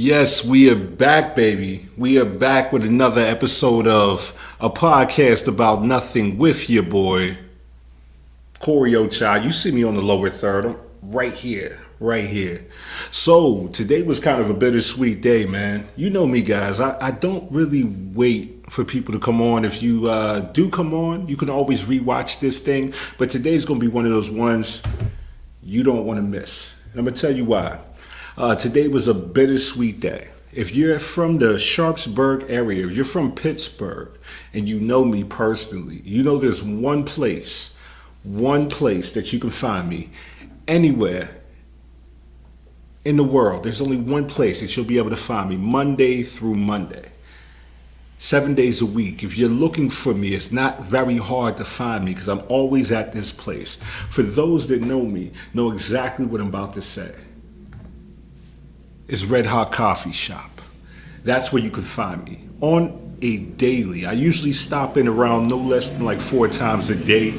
Yes, we are back, baby. We are back with another episode of a podcast about nothing with your boy, Corey Child. You see me on the lower third. I'm right here, right here. So, today was kind of a bittersweet day, man. You know me, guys. I don't really wait for people to come on. If you do come on, you can always rewatch this thing. But today's going to be one of those ones you don't want to miss. And I'm going to tell you why. Today was a bittersweet day. If you're from the Sharpsburg area, if you're from Pittsburgh, and you know me personally, you know there's one place that you can find me anywhere in the world. There's only one place that you'll be able to find me Monday through Monday, 7 days a week. If you're looking for me, it's not very hard to find me because I'm always at this place. For those that know me, know exactly what I'm about to say. It's Red Hot Coffee Shop. That's where you can find me on a daily. I usually stop in around no less than like 4 times a day.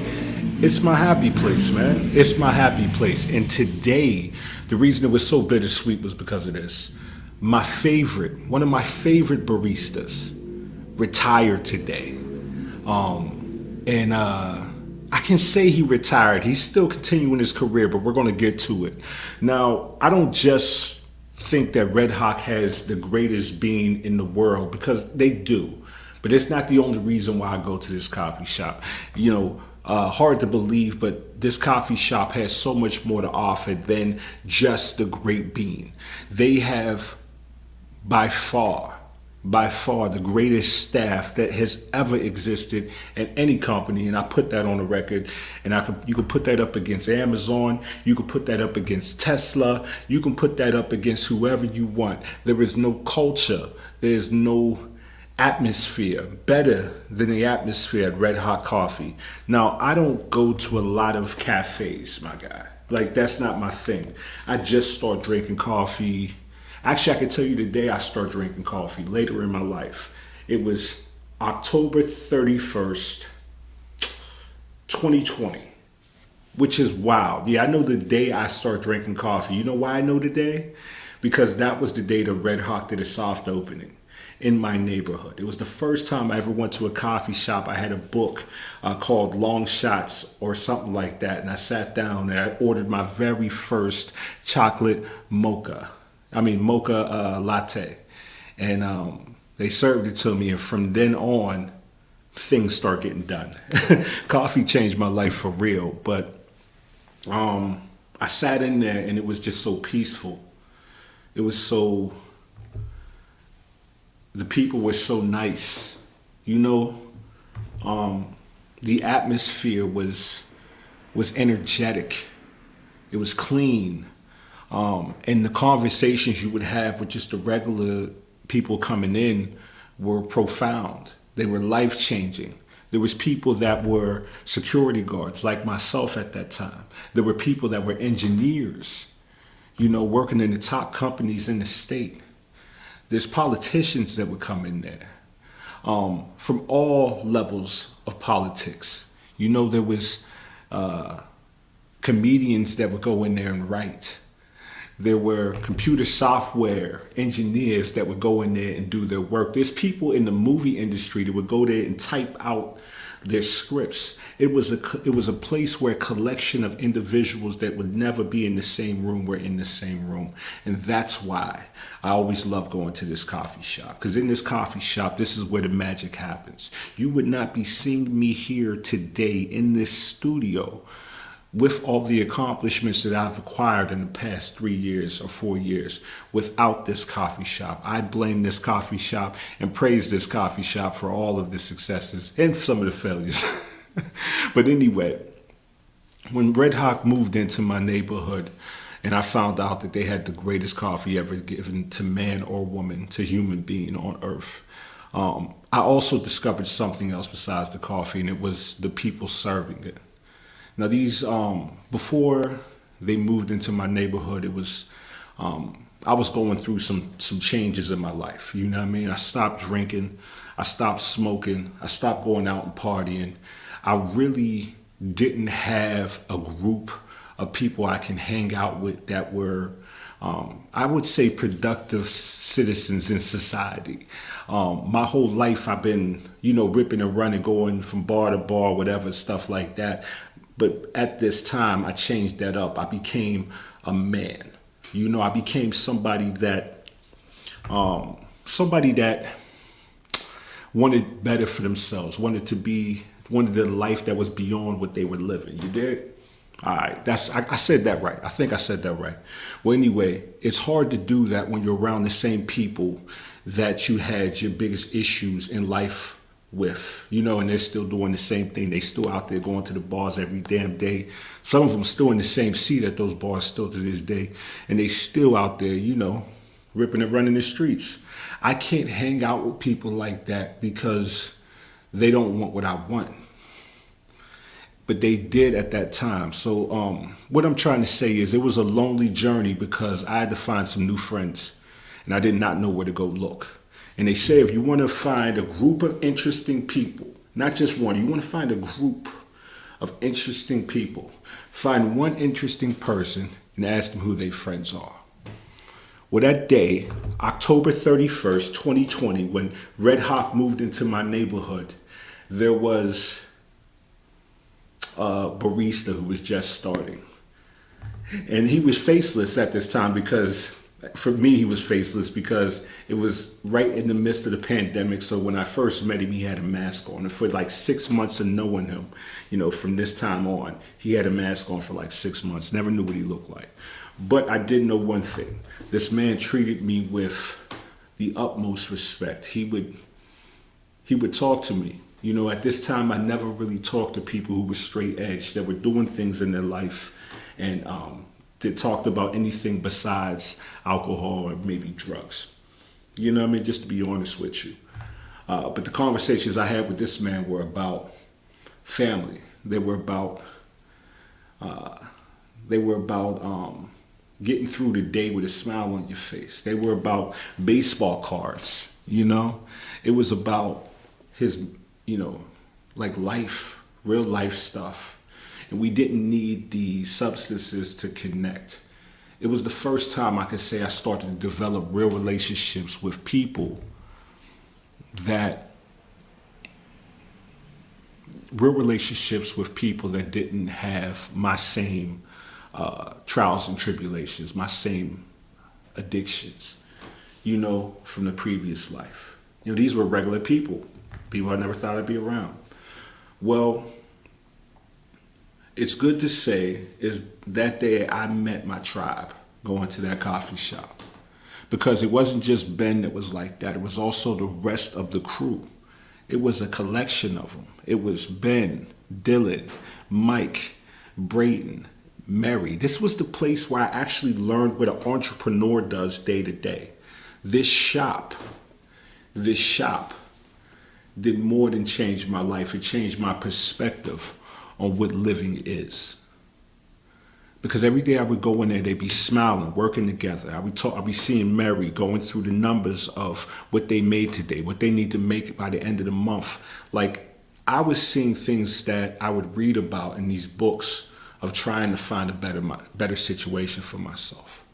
It's my happy place, man. It's my happy place. And today, the reason it was so bittersweet was because of this. One of my favorite baristas retired today. I can say he retired. He's still continuing his career, but we're going to get to it. Now, I don't just think that Red Hot has the greatest bean in the world, because they do, but it's not the only reason why I go to this coffee shop. Hard to believe, but this coffee shop has so much more to offer than just the great bean. They have by far the greatest staff that has ever existed at any company, and I put that on the record. And you can put that up against Amazon, you can put that up against Tesla, you can put that up against whoever you want. There is no culture, there's no atmosphere better than the atmosphere at Red Hot Coffee. Now, I don't go to a lot of cafes, my guy. Like, that's not my thing. I just started drinking coffee. Actually, I can tell you the day I started drinking coffee, later in my life. It was October 31st, 2020, which is wild. Yeah, I know the day I started drinking coffee. You know why I know the day? Because that was the day the Red Hawk did a soft opening in my neighborhood. It was the first time I ever went to a coffee shop. I had a book called Long Shots or something like that, and I sat down and I ordered my very first chocolate mocha latte, and they served it to me, and from then on, things start getting done. Coffee changed my life for real, but I sat in there, and it was just so peaceful. The people were so nice, the atmosphere was energetic, it was clean. And the conversations you would have with just the regular people coming in were profound. They were life-changing. There was people that were security guards like myself at that time. There were people that were engineers, working in the top companies in the state. There's politicians that would come in there from all levels of politics. There was comedians that would go in there and write. There were computer software engineers that would go in there and do their work. There's people in the movie industry that would go there and type out their scripts. It was a place where a collection of individuals that would never be in the same room were in the same room. And that's why I always love going to this coffee shop. Because in this coffee shop, this is where the magic happens. You would not be seeing me here today in this studio with all the accomplishments that I've acquired in the past 3 years or 4 years without this coffee shop. I blame this coffee shop and praise this coffee shop for all of the successes and some of the failures. But anyway, when Red Hawk moved into my neighborhood and I found out that they had the greatest coffee ever given to man or woman, to human being on earth, I also discovered something else besides the coffee, and it was the people serving it. Now these, before they moved into my neighborhood, it was, I was going through some changes in my life. You know what I mean? I stopped drinking, I stopped smoking, I stopped going out and partying. I really didn't have a group of people I can hang out with that were I would say productive citizens in society. My whole life I've been, ripping and running, going from bar to bar, whatever, stuff like that. But at this time, I changed that up. I became a man. I became somebody that wanted better for themselves, wanted a life that was beyond what they were living. You did? All right, I said that right. I think I said that right. Well, anyway, it's hard to do that when you're around the same people that you had your biggest issues in life with, and they're still doing the same thing. They still out there going to the bars every damn day. Some of them still in the same seat at those bars still to this day, and they still out there, ripping and running the streets. I can't hang out with people like that because they don't want what I want. But they did at that time. So what I'm trying to say is it was a lonely journey because I had to find some new friends and I did not know where to go look. And they say if you want to find a group of interesting people, not just one, you want to find a group of interesting people, find one interesting person and ask them who their friends are. Well, that day, October 31st, 2020, when Red Hawk moved into my neighborhood, there was a barista who was just starting. And he was faceless at this time because, for me, he was faceless because it was right in the midst of the pandemic. So when I first met him, he had a mask on. And for like 6 months of knowing him, from this time on, he had a mask on for like 6 months. Never knew what he looked like. But I did know one thing. This man treated me with the utmost respect. He would talk to me. At this time, I never really talked to people who were straight edge, that were doing things in their life and that talked about anything besides alcohol or maybe drugs. Just to be honest with you. But the conversations I had with this man were about family. They were about getting through the day with a smile on your face. They were about baseball cards, It was about his, like life, real life stuff. And we didn't need the substances to connect. It was the first time I could say I started to develop real relationships with people that didn't have my same trials and tribulations, my same addictions, from the previous life. These were regular people I never thought I'd be around. Well, it's good to say is that day I met my tribe going to that coffee shop, because it wasn't just Ben that was like that. It was also the rest of the crew. It was a collection of them. It was Ben, Dylan, Mike, Brayton, Mary. This was the place where I actually learned what an entrepreneur does day to day. This shop did more than change my life. It changed my perspective on what living is. Because every day I would go in there, they'd be smiling, working together. I'd be seeing Mary going through the numbers of what they made today, what they need to make by the end of the month. Like, I was seeing things that I would read about in these books of trying to find a better situation for myself.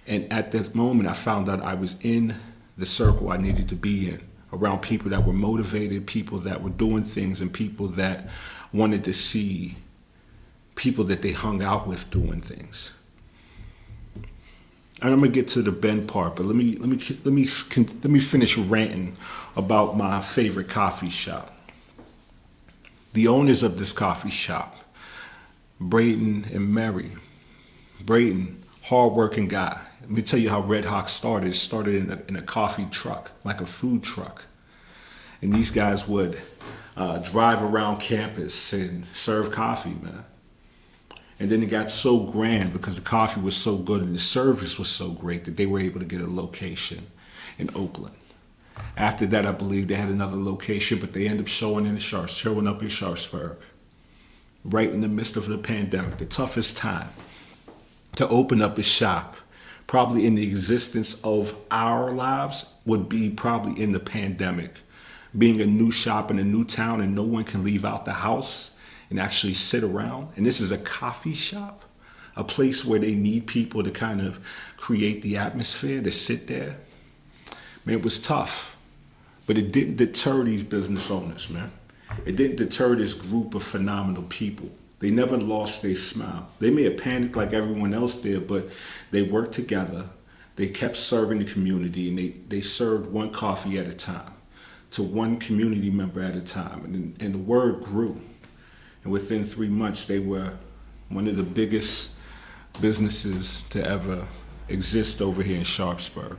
And at that moment, I found out I was in the circle I needed to be in, around people that were motivated, people that were doing things, and people that wanted to see people that they hung out with doing things. And I'm gonna get to the Ben part, but let me finish ranting about my favorite coffee shop. The owners of this coffee shop, Brayton and Mary. Brayton, hardworking guy. Let me tell you how Red Hawk started. It started in a coffee truck, like a food truck. And these guys would drive around campus and serve coffee, man. And then it got so grand because the coffee was so good and the service was so great that they were able to get a location in Oakland. After that, I believe they had another location, but they ended up showing up in Sharpsburg, right in the midst of the pandemic, the toughest time to open up a shop, probably in the existence of our lives, would be probably in the pandemic. Being a new shop in a new town and no one can leave out the house and actually sit around. And this is a coffee shop a place where they need people to kind of create the atmosphere, to sit there. Man, it was tough, but it didn't deter these business owners, man. It didn't deter this group of phenomenal people. They never lost their smile. They may have panicked like everyone else did, but they worked together. They kept serving the community, and they served one coffee at a time to one community member at a time. And the word grew. And within 3 months, they were one of the biggest businesses to ever exist over here in Sharpsburg.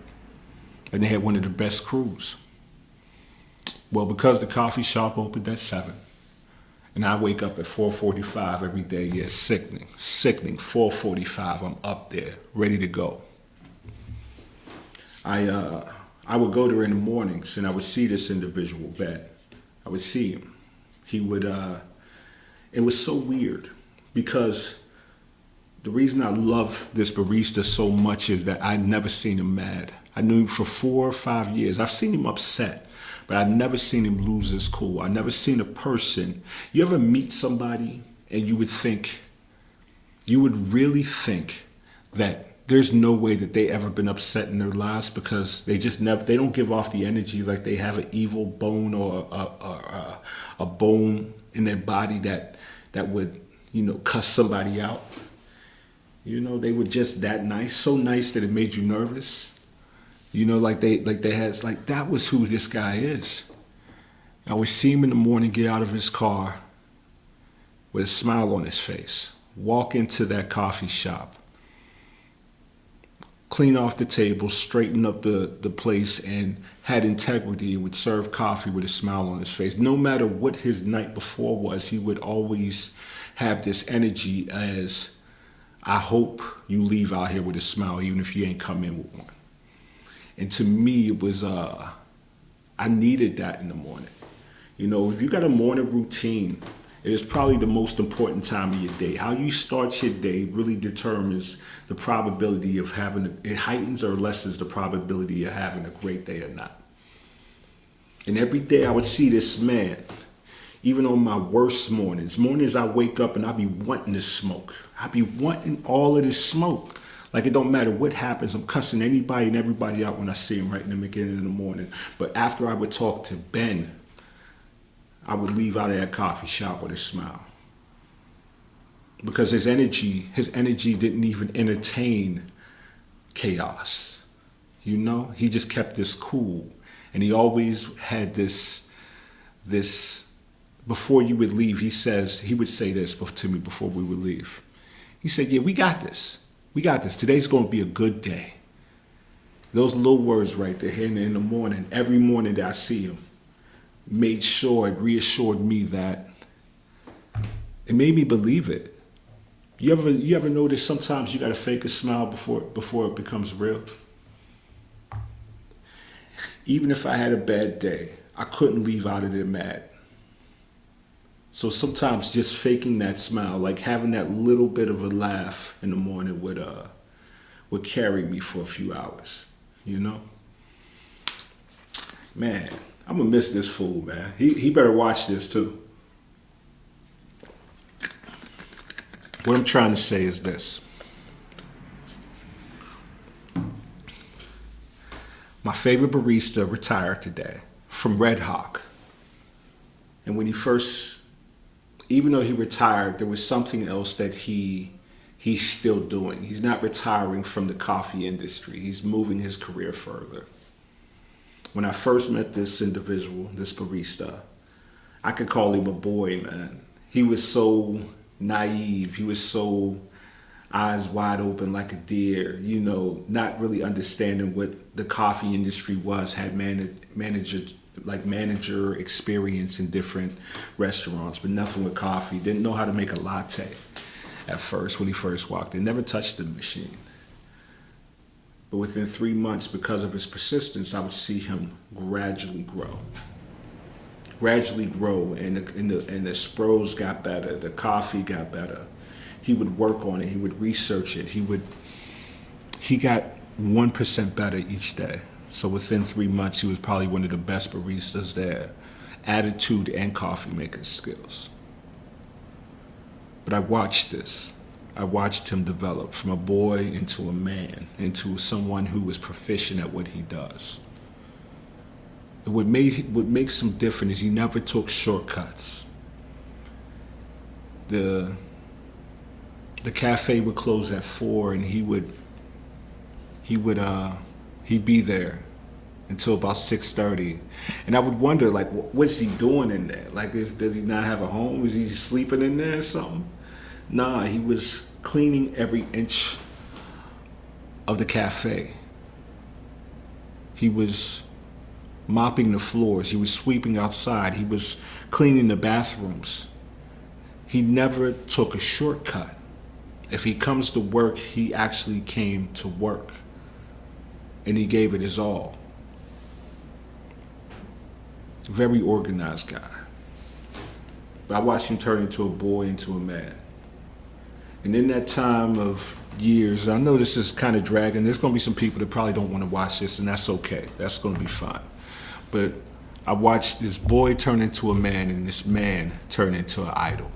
And they had one of the best crews. Well, because the coffee shop opened at 7, and I wake up at 4:45 every day, yeah, sickening, 4:45, I'm up there, ready to go. I would go there in the mornings, and I would see this individual, Ben. I would see him. He would, it was so weird, because the reason I love this barista so much is that I'd never seen him mad. I knew him for 4 or 5 years. I've seen him upset, but I've never seen him lose his cool. I never seen a person. You ever meet somebody and you would really think that there's no way that they ever been upset in their lives, because they don't give off the energy like they have an evil bone or a bone in their body that would, cuss somebody out. They were just that nice, so nice that it made you nervous. That was who this guy is. I would see him in the morning get out of his car with a smile on his face, walk into that coffee shop, clean off the table, straighten up the place, and had integrity and would serve coffee with a smile on his face. No matter what his night before was, he would always have this energy as, I hope you leave out here with a smile, even if you ain't come in with one. And to me, it was, I needed that in the morning. If you got a morning routine, it is probably the most important time of your day. How you start your day really determines the probability of it heightens or lessens the probability of having a great day or not. And every day I would see this man, even on my worst mornings I wake up and I be wanting to smoke. I be wanting all of this smoke. Like, it don't matter what happens, I'm cussing anybody and everybody out when I see him right in the beginning of the morning. But after I would talk to Ben, I would leave out of that coffee shop with a smile. Because his energy didn't even entertain chaos. He just kept this cool. And he always had this, before you would leave, he would say this to me before we would leave. He said, yeah, we got this. We got this. Today's going to be a good day. Those little words right there in the morning, every morning that I see him, it reassured me that it made me believe it. You ever notice sometimes you got to fake a smile before it becomes real? Even if I had a bad day, I couldn't leave out of there mad. So sometimes just faking that smile, like having that little bit of a laugh in the morning would carry me for a few hours, Man, I'm gonna miss this fool, man. He better watch this too. What I'm trying to say is this. My favorite barista retired today from Red Hawk. And when even though he retired, there was something else that he's still doing. He's not retiring from the coffee industry. He's moving his career further. When I first met this individual, this barista, I could call him a boy, man. He was so naive. He was so eyes wide open like a deer, not really understanding what the coffee industry was, had manager experience in different restaurants, but nothing with coffee. Didn't know how to make a latte at first when he first walked in. Never touched the machine. But within 3 months, because of his persistence, I would see him gradually grow, and the spros got better, the coffee got better. He would work on it, he would research it, he got 1% better each day. So within 3 months, he was probably one of the best baristas there, attitude and coffee making skills. But I watched this. I watched him develop from a boy into a man, into someone who is proficient at what he does. What makes him different is he never took shortcuts. The the cafe would close at 4, and he'd be there until about 6:30, and I would wonder, like, what's he doing in there? Like, does he not have a home? Is he sleeping in there or something? Nah, he was cleaning every inch of the cafe. He was mopping the floors. He was sweeping outside. He was cleaning the bathrooms. He never took a shortcut. If he comes to work, he actually came to work, and he gave it his all. Very organized guy. But I watched him turn into a boy, into a man. And in that time of years, I know this is kind of dragging. There's going to be some people that probably don't want to watch this, and that's okay. That's going to be fine. But I watched this boy turn into a man, and this man turn into an idol.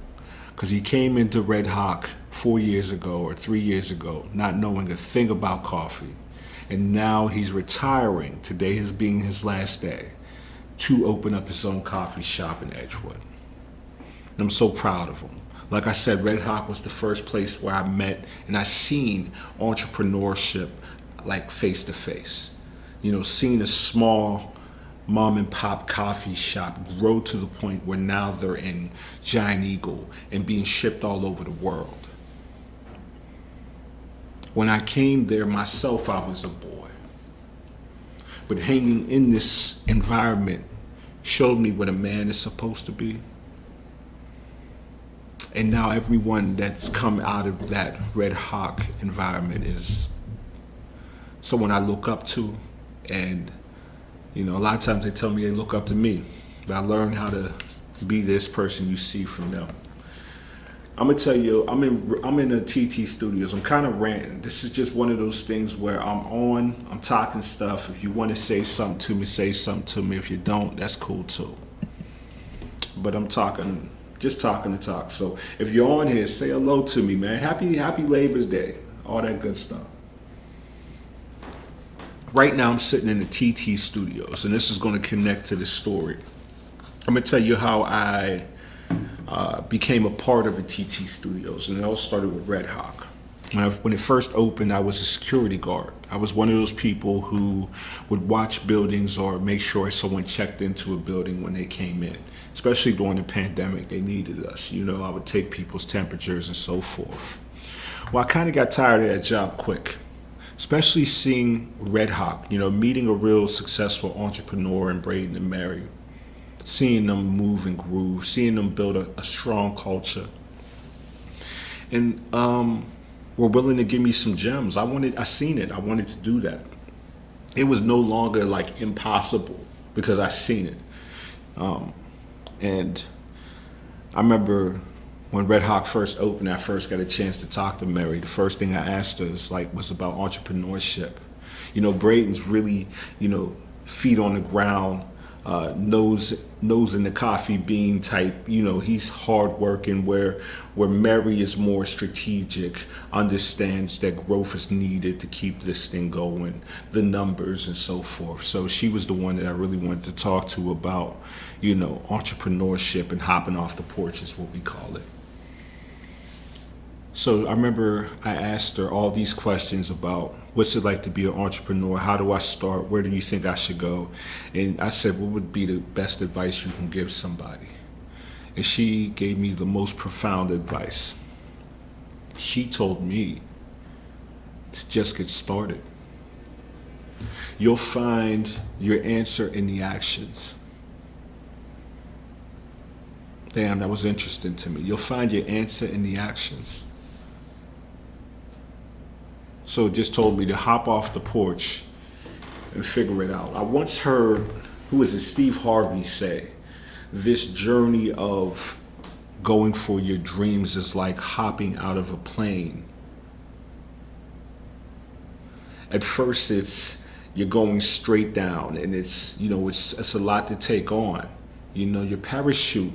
Because he came into Red Hawk 4 years ago or 3 years ago, not knowing a thing about coffee. And now he's retiring. Today is being his last day to open up his own coffee shop in Edgewood. And I'm so proud of him. Like I said, Red Hawk was the first place where I met and I seen entrepreneurship like face to face. You know, seeing a small mom and pop coffee shop grow to the point where now they're in Giant Eagle and being shipped all over the world. When I came there myself, I was a boy. But hanging in this environment showed me what a man is supposed to be. And now everyone that's come out of that Red Hawk environment is someone I look up to. And, you know, a lot of times they tell me they look up to me. But I learned how to be this person you see from them. I'm gonna tell you, I'm in the TT studios. I'm kind of ranting. This is just one of those things where I'm talking stuff. If you want to say something to me, say something to me. If you don't, that's cool too. But I'm talking, just talking to talk. So if you're on here, say hello to me, man. Happy Labor's Day, all that good stuff. Right now, I'm sitting in the TT studios, and this is going to connect to the story. I'm gonna tell you how I became a part of the TT Studios, and it all started with Red Hawk. When it first opened, I was a security guard. I was one of those people who would watch buildings or make sure someone checked into a building when they came in. Especially during the pandemic, they needed us. You know, I would take people's temperatures and so forth. Well, I kind of got tired of that job quick, especially seeing Red Hawk, you know, meeting a real successful entrepreneur in Braden and Mary. Seeing them move and groove, seeing them build a strong culture. And were willing to give me some gems. I seen it, I wanted to do that. It was no longer like impossible because I seen it. And I remember when Red Hawk first opened, I first got a chance to talk to Mary. The first thing I asked her was about entrepreneurship. You know, Braden's really, you know, feet on the ground, nose in the coffee bean type. You know, he's hardworking, where Mary is more strategic, understands that growth is needed to keep this thing going, the numbers and so forth. So she was the one that I really wanted to talk to about, you know, entrepreneurship and hopping off the porch is what we call it. So I remember I asked her all these questions about what's it like to be an entrepreneur? How do I start? Where do you think I should go? And I said, what would be the best advice you can give somebody? And she gave me the most profound advice. She told me to just get started. You'll find your answer in the actions. Damn, that was interesting to me. You'll find your answer in the actions. So it just told me to hop off the porch and figure it out. I once heard, who was it, Steve Harvey say, this journey of going for your dreams is like hopping out of a plane. At first you're going straight down, and it's a lot to take on. You know, your parachute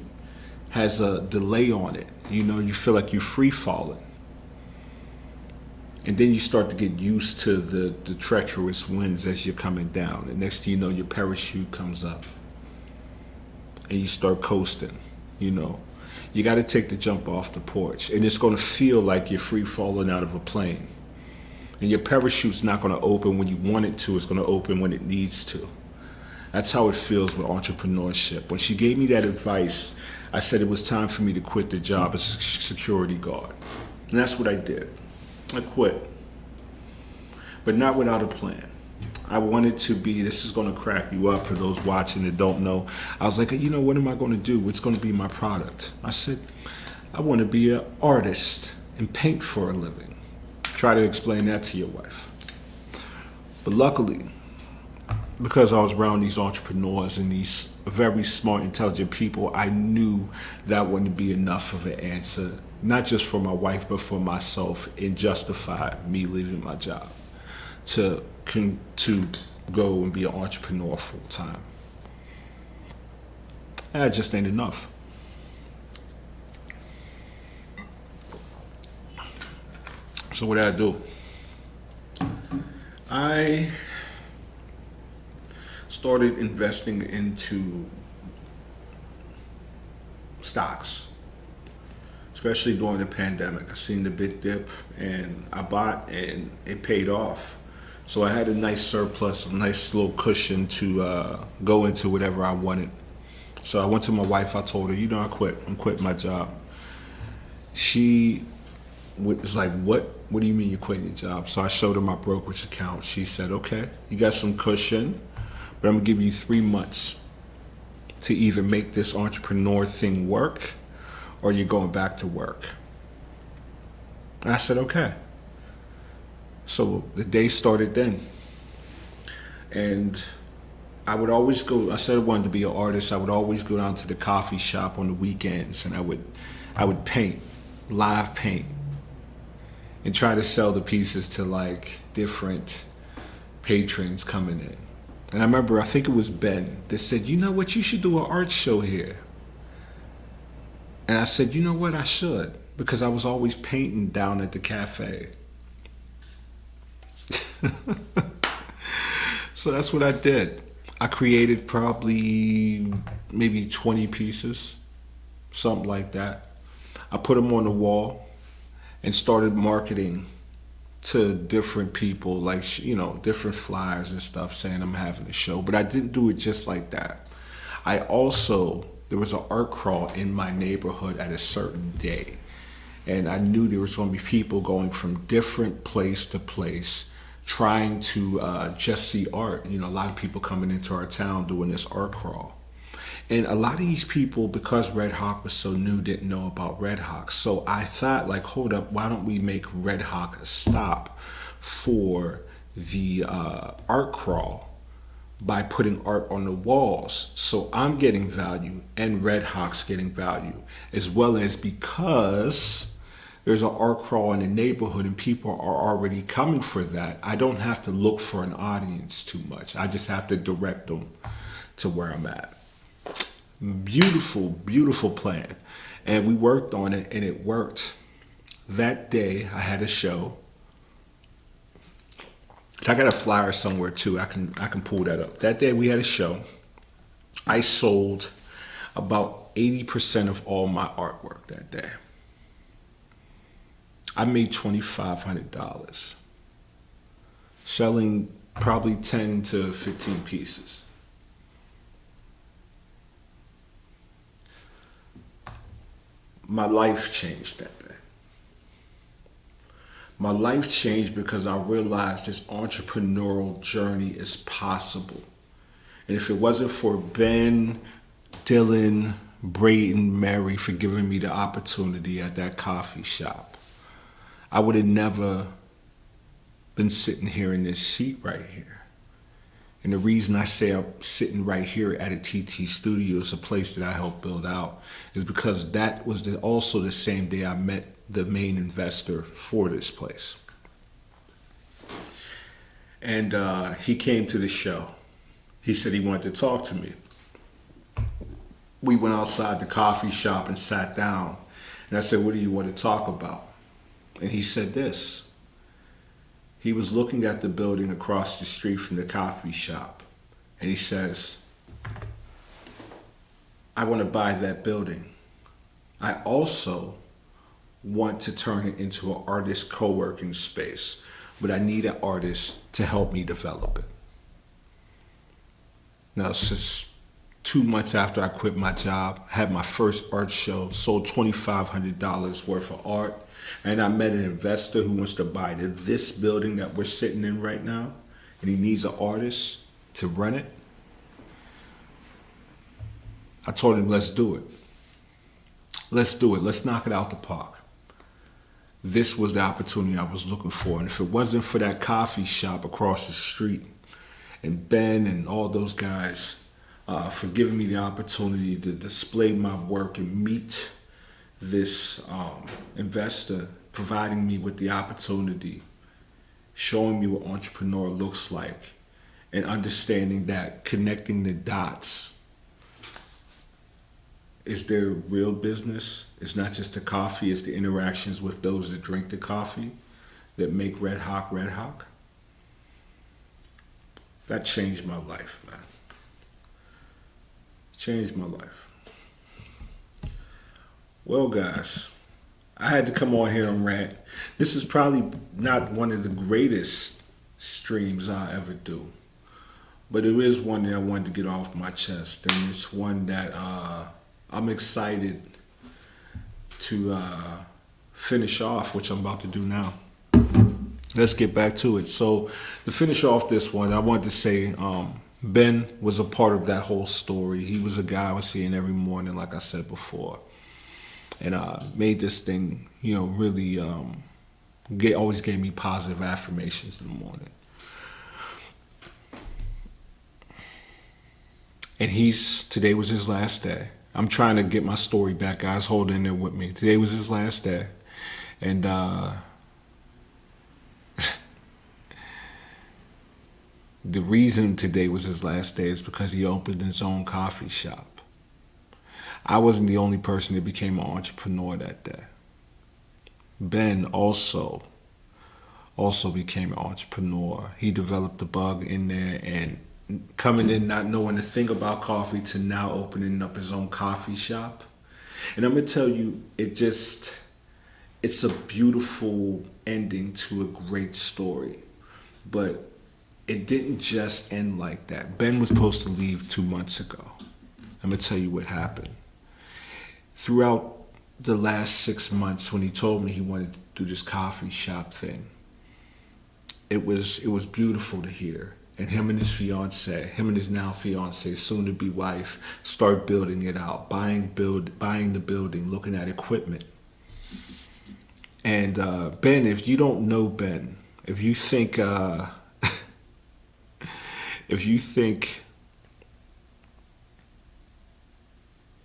has a delay on it. You know, you feel like you're free falling. And then you start to get used to the treacherous winds as you're coming down. And next thing you know, your parachute comes up and you start coasting, you know. You got to take the jump off the porch. And it's going to feel like you're free falling out of a plane. And your parachute's not going to open when you want it to. It's going to open when it needs to. That's how it feels with entrepreneurship. When she gave me that advice, I said it was time for me to quit the job as a security guard. And that's what I did. I quit. But not without a plan. I wanted to be, this is going to crack you up for those watching that don't know. I was like, you know, what am I going to do? What's going to be my product? I said, I want to be an artist and paint for a living. Try to explain that to your wife. But luckily, because I was around these entrepreneurs and these very smart, intelligent people, I knew that wouldn't be enough of an answer, not just for my wife, but for myself, and justify me leaving my job to go and be an entrepreneur full time. That just ain't enough. So what did I do? I started investing into stocks, especially during the pandemic. I seen the big dip and I bought and it paid off. So I had a nice surplus, a nice little cushion to go into whatever I wanted. So I went to my wife, I told her, you know, I quit. I'm quitting my job. She was like, what do you mean you're quitting your job? So I showed her my brokerage account. She said, okay, you got some cushion, but I'm gonna give you 3 months to either make this entrepreneur thing work or you're going back to work. And I said, okay. So the day started then. And I would always go, I said I wanted to be an artist. I would always go down to the coffee shop on the weekends and I would paint, live paint, and try to sell the pieces to like different patrons coming in. And I remember, I think it was Ben that said, you know what, you should do an art show here. And I said, you know what, I should, because I was always painting down at the cafe. So that's what I did. I created probably maybe 20 pieces, something like that. I put them on the wall and started marketing to different people, like, you know, different flyers and stuff saying I'm having a show. But I didn't do it just like that. There was an art crawl in my neighborhood at a certain day. And I knew there was going to be people going from different place to place trying to just see art. You know, a lot of people coming into our town doing this art crawl. And a lot of these people, because Red Hawk was so new, didn't know about Red Hawk. So I thought, like, hold up, why don't we make Red Hawk a stop for the art crawl by putting art on the walls? So I'm getting value and Red Hawk's getting value, as well as because there's an art crawl in the neighborhood and people are already coming for that, I don't have to look for an audience too much. I just have to direct them to where I'm at. Beautiful, beautiful plan. And we worked on it and it worked. That day I had a show. I got a flyer somewhere too. I can pull that up. That day we had a show. I sold about 80% of all my artwork that day. I made $2,500 selling probably 10 to 15 pieces. My life changed that day. My life changed because I realized this entrepreneurial journey is possible. And if it wasn't for Ben, Dylan, Brayden, Mary for giving me the opportunity at that coffee shop, I would have never been sitting here in this seat right here. And the reason I say I'm sitting right here at a TT Studios, a place that I helped build out, is because that was also the same day I met the main investor for this place. And he came to the show. He said he wanted to talk to me. We went outside the coffee shop and sat down. And I said, what do you want to talk about? And he said this. He was looking at the building across the street from the coffee shop. And he says, I want to buy that building. I also want to turn it into an artist co-working space, but I need an artist to help me develop it. Now, since 2 months after I quit my job, I had my first art show, sold $2,500 worth of art, and I met an investor who wants to buy this building that we're sitting in right now, and he needs an artist to run it. I told him, let's do it. Let's do it. Let's knock it out the park. This was the opportunity I was looking for. And if it wasn't for that coffee shop across the street and Ben and all those guys for giving me the opportunity to display my work and meet this investor, providing me with the opportunity, showing me what entrepreneur looks like, and understanding that connecting the dots is their real business. It's not just the coffee, it's the interactions with those that drink the coffee that make Red Hawk Red Hawk. That changed my life, man. Changed my life. Well, guys, I had to come on here and rant. This is probably not one of the greatest streams I ever do, but it is one that I wanted to get off my chest, and it's one that I'm excited to finish off, which I'm about to do now. Let's get back to it. So to finish off this one, I wanted to say Ben was a part of that whole story. He was a guy I was seeing every morning, like I said before, and made this thing, really always gave me positive affirmations in the morning. And today was his last day. I'm trying to get my story back, guys. Hold in there with me. Today was his last day. And the reason today was his last day is because he opened his own coffee shop. I wasn't the only person that became an entrepreneur that day. Ben also became an entrepreneur. He developed the bug in there, and coming in not knowing a thing about coffee to now opening up his own coffee shop. And I'm going to tell you, it's a beautiful ending to a great story. But it didn't just end like that. Ben was supposed to leave 2 months ago. I'm going to tell you what happened. Throughout the last 6 months, when he told me he wanted to do this coffee shop thing, it was beautiful to hear. And him and his now fiance, soon to be wife, start building it out, buying the building, looking at equipment. And Ben, if you don't know Ben, if you think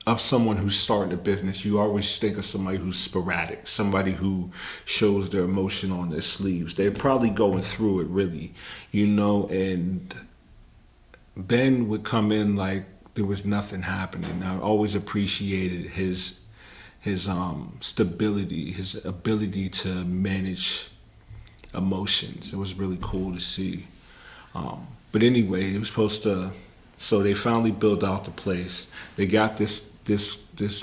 of someone who's starting a business, you always think of somebody who's sporadic, somebody who shows their emotion on their sleeves. They're probably going through it, really, and Ben would come in like there was nothing happening. I always appreciated his stability, his ability to manage emotions. It was really cool to see. But anyway, it was supposed to. So they finally built out the place. They got this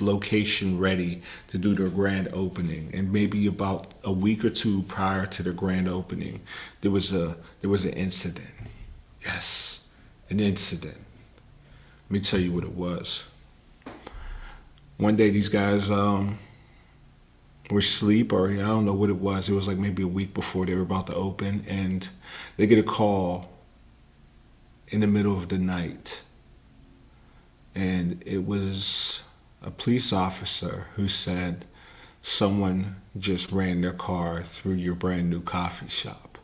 location ready to do their grand opening, and maybe about a week or two prior to the grand opening, there was an incident. Yes, an incident. Let me tell you what it was. One day these guys were asleep, or I don't know what it was. It was like maybe a week before they were about to open, and they get a call in the middle of the night. And it was a police officer who said, someone just ran their car through your brand new coffee shop.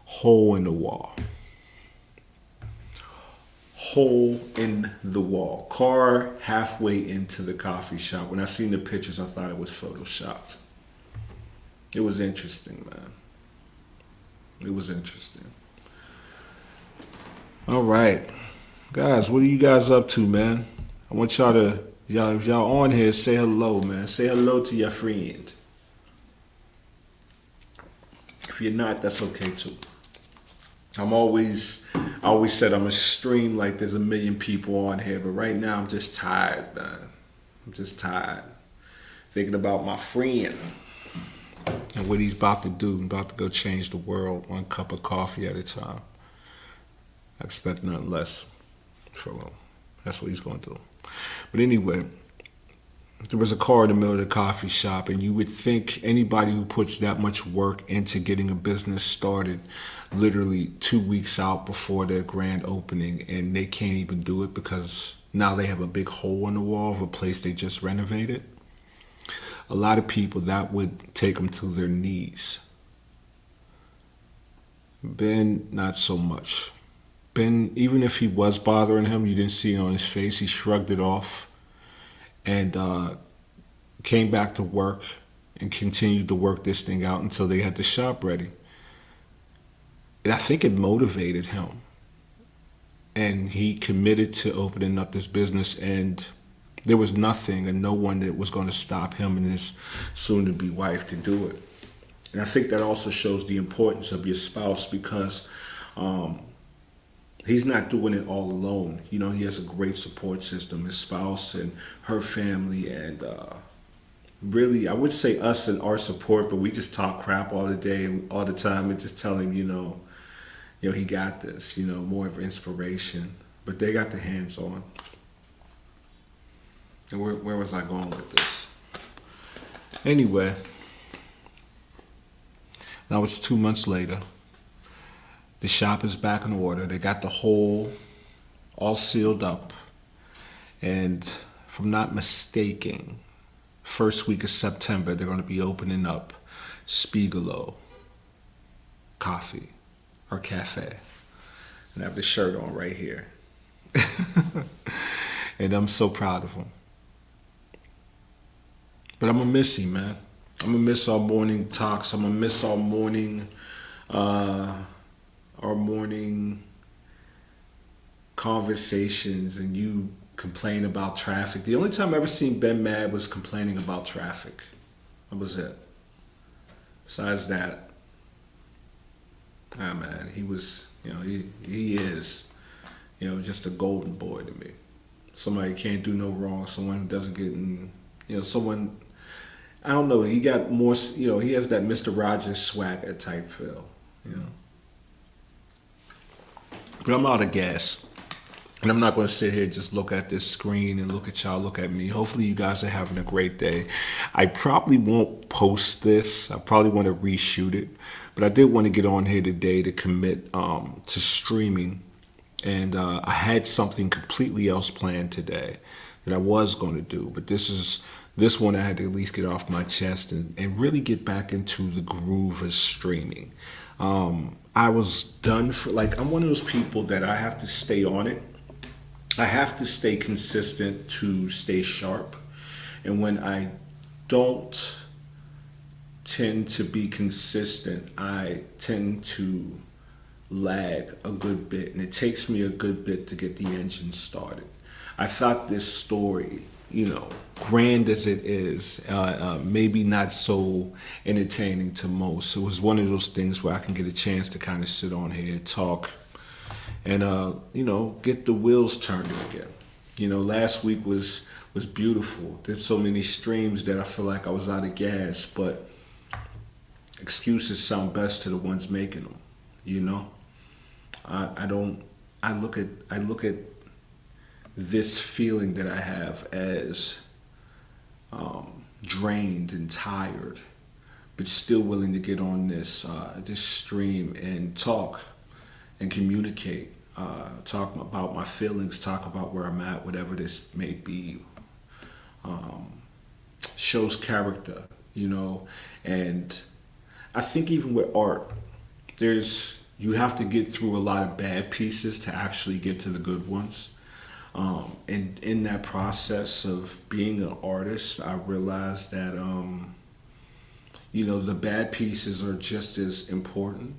Hole in the wall. Hole in the wall. Car halfway into the coffee shop. When I seen the pictures, I thought it was photoshopped. It was interesting, man. It was interesting. All right. Guys, what are you guys up to, man? I want y'all to, if y'all on here, say hello, man. Say hello to your friend. If you're not, that's okay too. I always said I'm gonna stream like there's a million people on here, but right now I'm just tired, man. I'm just tired. Thinking about my friend and what he's about to do. He's about to go change the world one cup of coffee at a time. I expect nothing less. So that's what he's going to do. But anyway, there was a car in the middle of the coffee shop, and you would think anybody who puts that much work into getting a business started literally 2 weeks out before their grand opening, and they can't even do it because now they have a big hole in the wall of a place they just renovated. A lot of people, that would take them to their knees. Ben, not so much. Ben, even if he was bothering him, you didn't see it on his face. He shrugged it off and came back to work and continued to work this thing out until they had the shop ready. And I think it motivated him. And he committed to opening up this business, and there was nothing and no one that was going to stop him and his soon-to-be wife to do it. And I think that also shows the importance of your spouse, because he's not doing it all alone. You know, he has a great support system, his spouse and her family, and really, I would say us and our support, but we just talk crap all the day, all the time, and just tell him, he got this, more of inspiration. But they got the hands on. And where was I going with this? Anyway, now it's 2 months later. The shop is back in order. They got the hole all sealed up. And if I'm not mistaken, first week of September, they're going to be opening up Spiegelau Coffee or Cafe. And I have the shirt on right here. And I'm so proud of him. But I'm going to miss him, man. I'm going to miss our morning talks. I'm going to miss our morning conversations, and you complain about traffic. The only time I ever seen Ben mad was complaining about traffic. That was it. Besides that, man, he was, he is, just a golden boy to me. Somebody can't do no wrong. Someone who doesn't get in, someone, I don't know, he got more, he has that Mr. Rogers swagger type feel, But I'm out of gas. And I'm not going to sit here and just look at this screen and look at y'all, look at me. Hopefully you guys are having a great day. I probably won't post this. I probably want to reshoot it. But I did want to get on here today to commit to streaming. And I had something completely else planned today that I was going to do. But this one I had to at least get off my chest and really get back into the groove of streaming. I was done I'm one of those people that I have to stay on it. I have to stay consistent to stay sharp. And when I don't tend to be consistent, I tend to lag a good bit. And it takes me a good bit to get the engine started. I thought this story, grand as it is, maybe not so entertaining to most. It was one of those things where I can get a chance to kind of sit on here and talk and, get the wheels turning again. Last week was beautiful. There's so many streams that I feel like I was out of gas, but excuses sound best to the ones making them, I look at this feeling that I have as drained and tired, but still willing to get on this stream and talk and communicate, talk about my feelings, talk about where I'm at, whatever this may be. Shows character, and I think even with art, you have to get through a lot of bad pieces to actually get to the good ones. And in that process of being an artist, I realized that, the bad pieces are just as important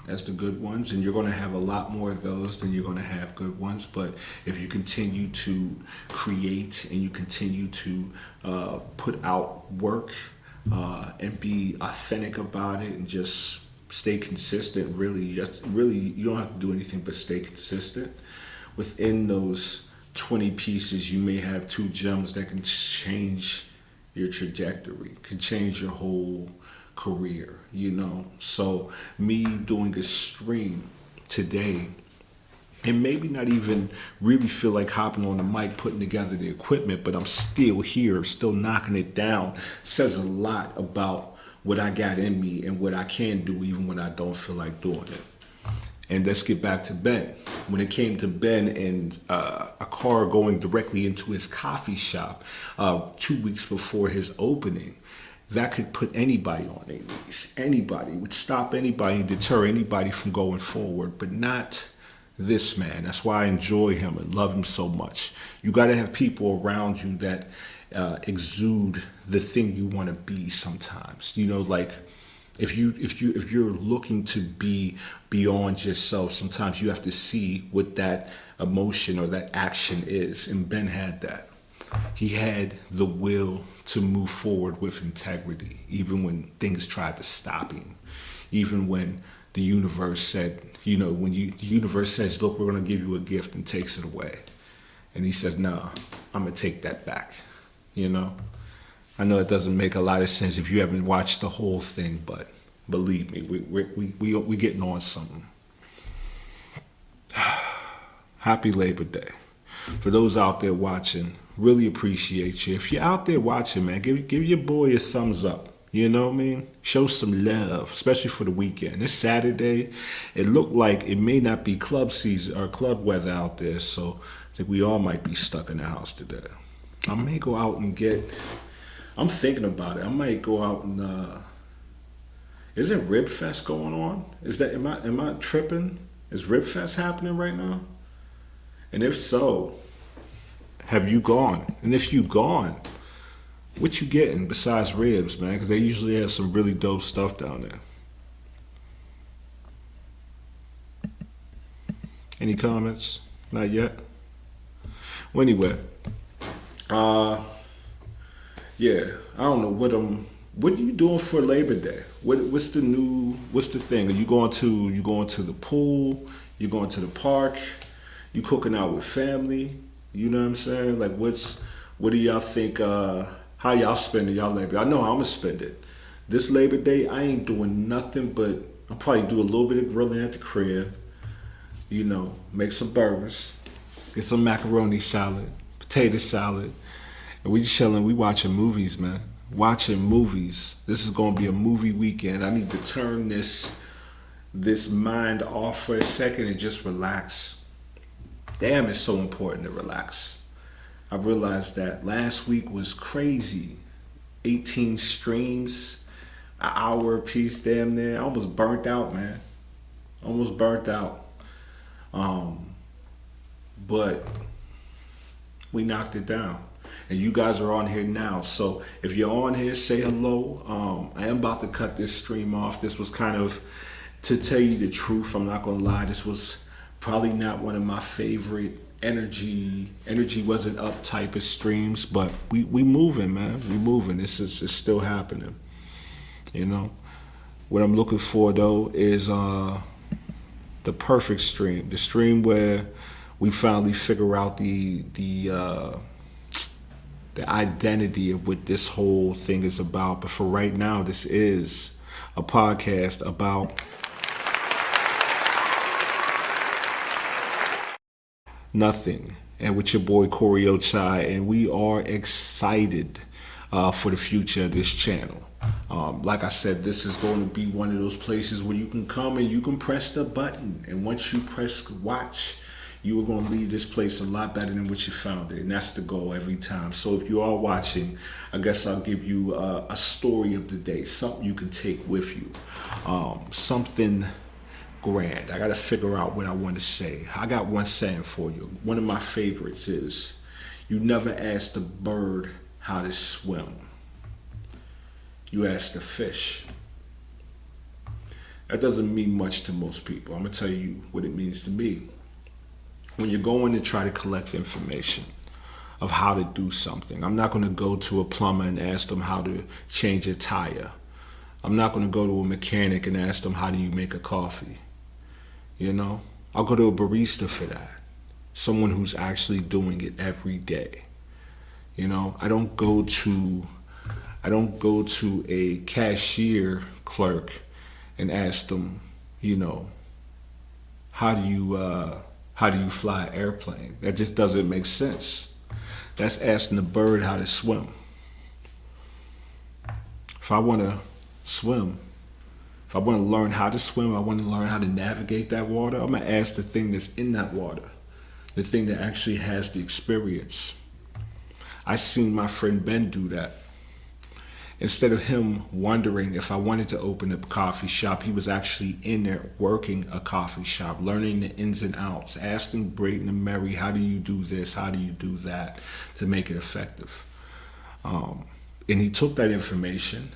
as the good ones, and you're going to have a lot more of those than you're going to have good ones. But if you continue to create and you continue to put out work, and be authentic about it and just stay consistent. Really, really, you don't have to do anything but stay consistent. Within those 20 pieces, you may have two gems that can change your trajectory, can change your whole career, you know. So me doing a stream today and maybe not even really feel like hopping on the mic, putting together the equipment, but I'm still here, still knocking it down, says a lot about what I got in me and what I can do even when I don't feel like doing it. And let's get back to Ben. When it came to Ben and a car going directly into his coffee shop 2 weeks before his opening, that could put anybody on their knees. Anybody. It would stop anybody and deter anybody from going forward, but not this man. That's why I enjoy him and love him so much. You got to have people around you that exude the thing you want to be sometimes. You know, like if you're looking to be beyond yourself, sometimes you have to see what that emotion or that action is. And Ben had that. He had the will to move forward with integrity, even when things tried to stop him, even when the universe said, you know, the universe says, look, we're going to give you a gift and takes it away. And he says, no, I'm going to take that back. You know, I know it doesn't make a lot of sense if you haven't watched the whole thing, but believe me, we getting on something. Happy Labor Day. For those out there watching, really appreciate you. If you're out there watching, man, give your boy a thumbs up. You know what I mean? Show some love, especially for the weekend. It's Saturday. It looked like it may not be club season or club weather out there, so I think we all might be stuck in the house today. I may go out and I'm thinking about it. I might go out and, isn't Rib Fest going on? Am I tripping? Is Rib Fest happening right now? And if so, have you gone? And if you gone, what you getting besides ribs, man? Because they usually have some really dope stuff down there. Any comments? Not yet? Well, anyway, yeah, I don't know what are you doing for Labor Day? What's the thing? Are you going to the pool? You going to the park? You cooking out with family? You know what I'm saying? Like what do y'all think, how y'all spending y'all Labor Day? I know how I'm gonna spend it. This Labor Day, I ain't doing nothing but I'll probably do a little bit of grilling at the crib. You know, make some burgers, get some macaroni salad, potato salad, and we just chilling, we watching movies, man. Watching movies. This is gonna be a movie weekend. I need to turn this mind off for a second and just relax. Damn, it's so important to relax. I realized that last week was crazy. 18 streams, an hour a piece, damn near. I almost burnt out, man. Almost burnt out. But we knocked it down. And you guys are on here now. So if you're on here, say hello. I am about to cut this stream off. This was kind of, to tell you the truth, I'm not gonna lie, this was probably not one of my favorite energy wasn't up type of streams, but we moving, man. We moving. It's still happening. You know? What I'm looking for though is the perfect stream. The stream where we finally figure out the identity of what this whole thing is about. But for right now, this is a podcast about nothing, and with your boy Corey Ochai, and we are excited for the future of this channel. Like I said, this is going to be one of those places where you can come and you can press the button, and once you press watch, you are going to leave this place a lot better than what you found it, and that's the goal every time. So if you are watching, I guess I'll give you a story of the day, something you can take with you, something grand. I got to figure out what I want to say. I got one saying for you. One of my favorites is, you never ask the bird how to swim. You ask the fish. That doesn't mean much to most people. I'm going to tell you what it means to me. When you're going to try to collect information of how to do something. I'm not going to go to a plumber and ask them how to change a tire. I'm not going to go to a mechanic and ask them how do you make a coffee. You know, I'll go to a barista for that. Someone who's actually doing it every day. You know, I don't go to a cashier clerk and ask them, you know, how do you fly an airplane? That just doesn't make sense. That's asking a bird how to swim. If I want to swim, if I want to learn how to swim, I want to learn how to navigate that water, I'm going to ask the thing that's in that water, the thing that actually has the experience. I seen my friend Ben do that. Instead of him wondering if I wanted to open a coffee shop, he was actually in there working a coffee shop, learning the ins and outs, asking Brayden and Mary, how do you do this? How do you do that to make it effective? And he took that information,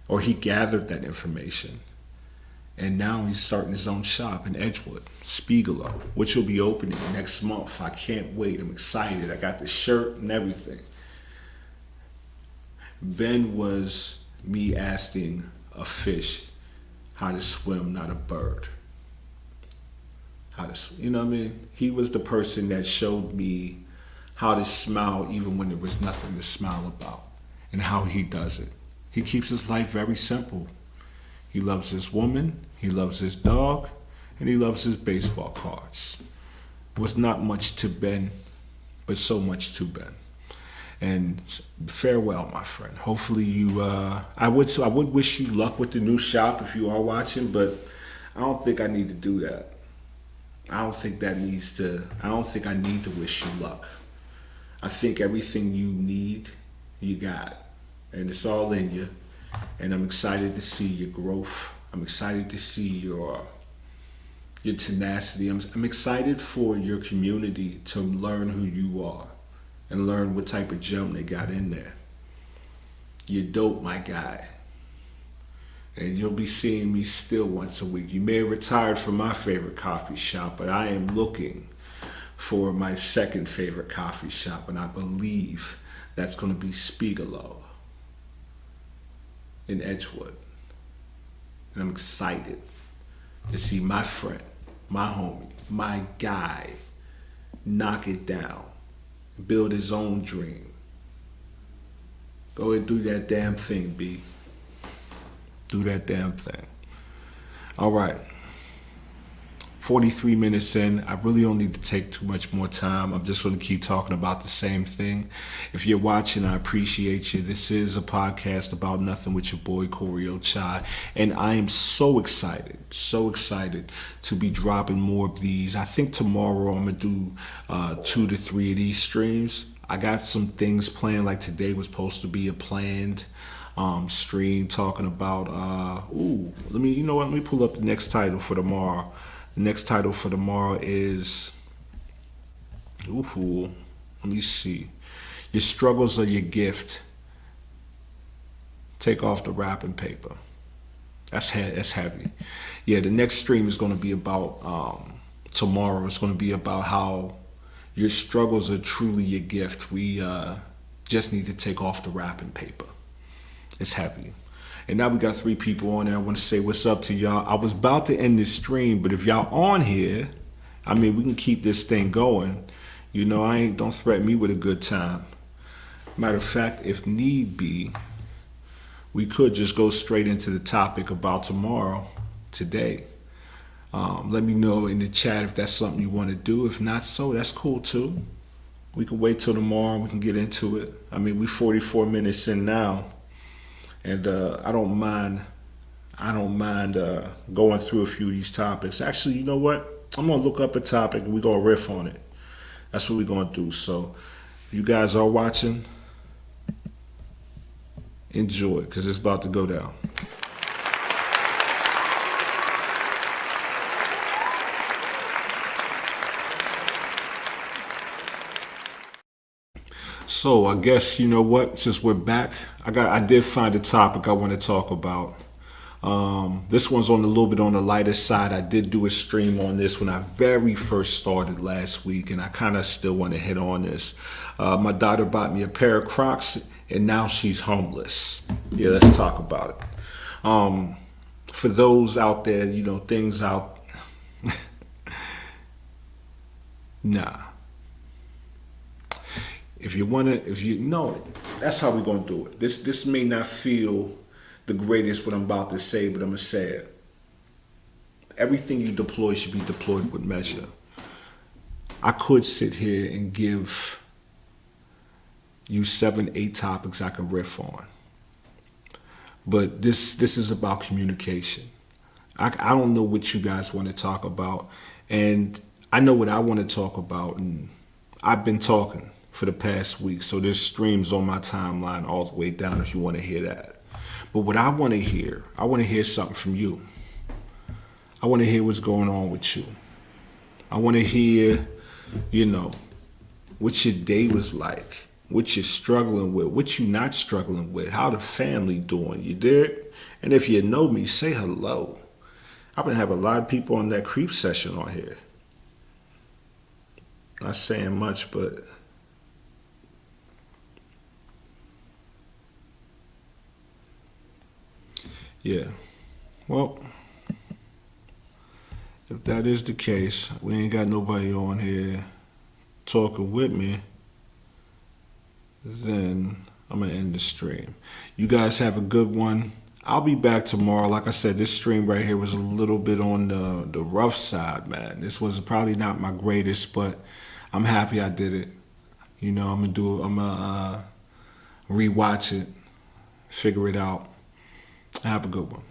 or he gathered that information, and now he's starting his own shop in Edgewood, Spiegelow, which will be opening next month. I can't wait. I'm excited. I got the shirt and everything. Ben was me asking a fish how to swim, not a bird. You know what I mean? He was the person that showed me how to smile even when there was nothing to smile about, and how he does it. He keeps his life very simple. He loves his woman, he loves his dog, and he loves his baseball cards. With not much to Ben, but so much to Ben. And farewell, my friend. Hopefully I would wish you luck with the new shop if you are watching, but I don't think I need to do that. I don't think I need to wish you luck. I think everything you need, you got. And it's all in you. And I'm excited to see your growth. I'm excited to see your tenacity. I'm excited for your community to learn who you are and learn what type of gem they got in there. You're dope, my guy. And you'll be seeing me still once a week. You may have retired from my favorite coffee shop, but I am looking for my second favorite coffee shop, and I believe that's going to be Spiegelow in Edgewood. And I'm excited to see my friend, my homie, my guy knock it down, build his own dream. Go and do that damn thing, B. Do that damn thing. All right. 43 minutes in. I really don't need to take too much more time. I'm just going to keep talking about the same thing. If you're watching, I appreciate you. This is a podcast about nothing with your boy, Kool-aid Chai. And I am so excited to be dropping more of these. I think tomorrow I'm going to do 2 to 3 of these streams. I got some things planned, like today was supposed to be a planned stream talking about, let me pull up the next title for tomorrow. The next title for tomorrow is, let me see. Your struggles are your gift. Take off the wrapping paper. That's heavy. Yeah, the next stream is going to be about, tomorrow, it's going to be about how your struggles are truly your gift. We just need to take off the wrapping paper. It's heavy. And now we got 3 people on there. I want to say what's up to y'all. I was about to end this stream, but if y'all on here, I mean, we can keep this thing going. You know, don't threaten me with a good time. Matter of fact, if need be, we could just go straight into the topic about tomorrow, today. Let me know in the chat if that's something you want to do. If not so, that's cool too. We can wait till tomorrow. We can get into it. I mean, we 44 minutes in now. And I don't mind going through a few of these topics. Actually, you know what? I'm going to look up a topic and we're going to riff on it. That's what we're going to do. So you guys are watching, enjoy, because it's about to go down. So I guess, you know what, since we're back, I did find a topic I want to talk about. This one's on a little bit on the lighter side. I did do a stream on this when I very first started last week, and I kind of still want to hit on this. My daughter bought me a pair of Crocs, and now she's homeless. Yeah, let's talk about it. For those out there, things out. Nah. If you know, that's how we're gonna do it. This may not feel the greatest what I'm about to say, but I'm gonna say it. Everything you deploy should be deployed with measure. I could sit here and give you 7, 8 topics I can riff on, but this is about communication. I don't know what you guys want to talk about, and I know what I want to talk about, and I've been talking for the past week, so there's streams on my timeline all the way down if you want to hear that. But what I want to hear something from you. I want to hear what's going on with you. I want to hear, what your day was like, what you're struggling with, what you're not struggling with, how the family doing, you dig? And if you know me, say hello. I've been having a lot of people on that creep session on here. Not saying much, but yeah. Well, if that is the case, we ain't got nobody on here talking with me, then I'm going to end the stream. You guys have a good one. I'll be back tomorrow. Like I said, this stream right here was a little bit on the rough side, man. This was probably not my greatest, but I'm happy I did it. I'm going to rewatch it, figure it out. Have a good one.